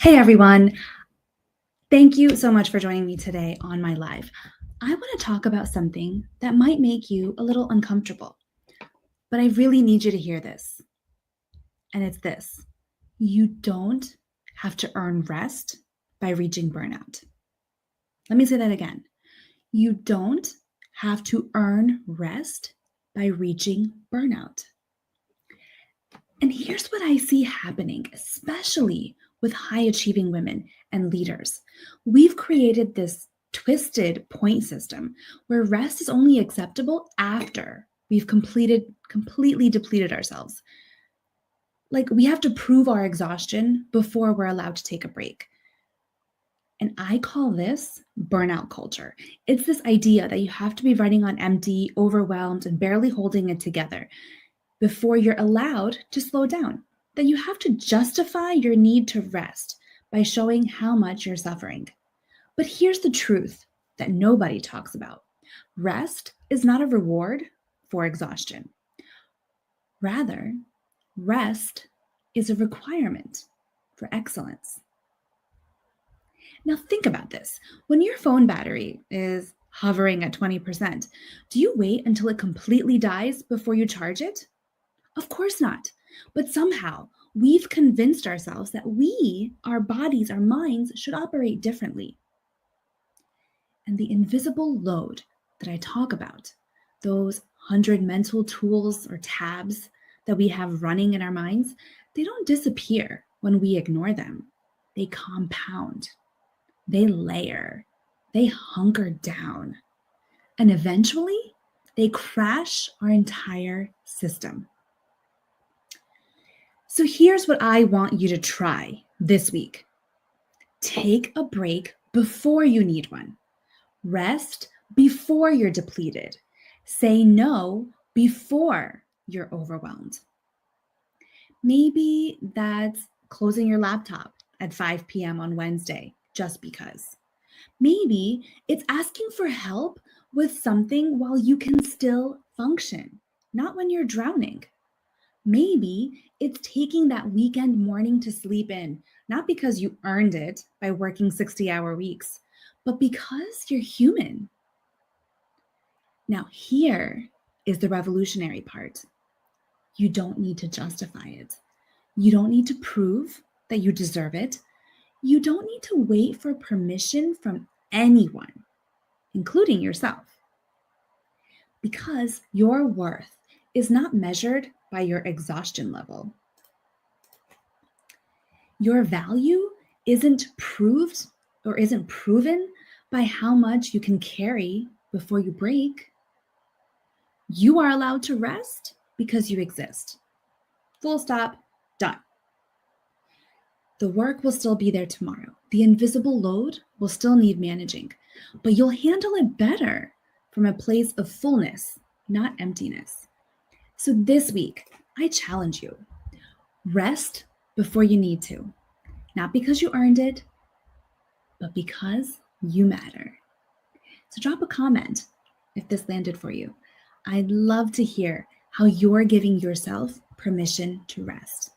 Hey everyone, thank you so much for joining me today on my live. I want to talk about something that might make you a little uncomfortable, but I really need you to hear this. And it's this: you don't have to earn rest by reaching burnout. Let me say that again. You don't have to earn rest by reaching burnout. And here's what I see happening, especially with high achieving women and leaders. We've created this twisted point system where rest is only acceptable after we've completely depleted ourselves. Like we have to prove our exhaustion before we're allowed to take a break. And I call this burnout culture. It's this idea that you have to be running on empty, overwhelmed, and barely holding it together before you're allowed to slow down, that you have to justify your need to rest by showing how much you're suffering. But here's the truth that nobody talks about: rest is not a reward for exhaustion. Rather, rest is a requirement for excellence. Now, think about this. When your phone battery is hovering at 20%, do you wait until it completely dies before you charge it? Of course not. But somehow we've convinced ourselves that our bodies, our minds, should operate differently. And the invisible load that I talk about, those 100 mental tools or tabs that we have running in our minds, they don't disappear when we ignore them. They compound, they layer, they hunker down, and eventually they crash our entire system. So here's what I want you to try this week. Take a break before you need one. Rest before you're depleted. Say no before you're overwhelmed. Maybe that's closing your laptop at 5 p.m. on Wednesday just because. Maybe it's asking for help with something while you can still function, not when you're drowning. Maybe it's taking that weekend morning to sleep in, not because you earned it by working 60-hour weeks, but because you're human. Now, here is the revolutionary part. You don't need to justify it. You don't need to prove that you deserve it. You don't need to wait for permission from anyone, including yourself. Because your worth is not measured by your exhaustion level. Your value isn't proved or isn't proven by how much you can carry before you break. You are allowed to rest because you exist. Full stop, done. The work will still be there tomorrow. The invisible load will still need managing, but you'll handle it better from a place of fullness, not emptiness. So this week, I challenge you: rest before you need to, not because you earned it, but because you matter. So drop a comment if this landed for you. I'd love to hear how you're giving yourself permission to rest.